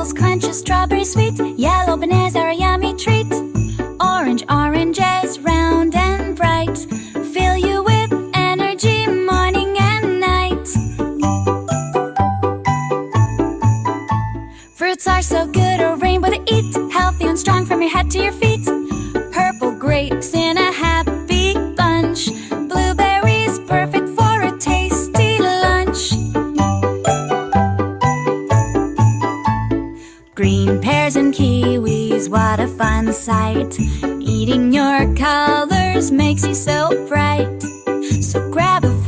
Apples crunchy, strawberry sweet. Yellow bananas are a yummy treat. Orange oranges, round and bright, fill you with energy morning and night. Fruits are so good, a rainbow to eat, healthy and strong from your head to your feet. Purple grapes in a happy bunch. Blueberries perfect for a tasty lunch. Green pears and kiwis, what a fun sight. Eating your colors makes you so bright. So grab a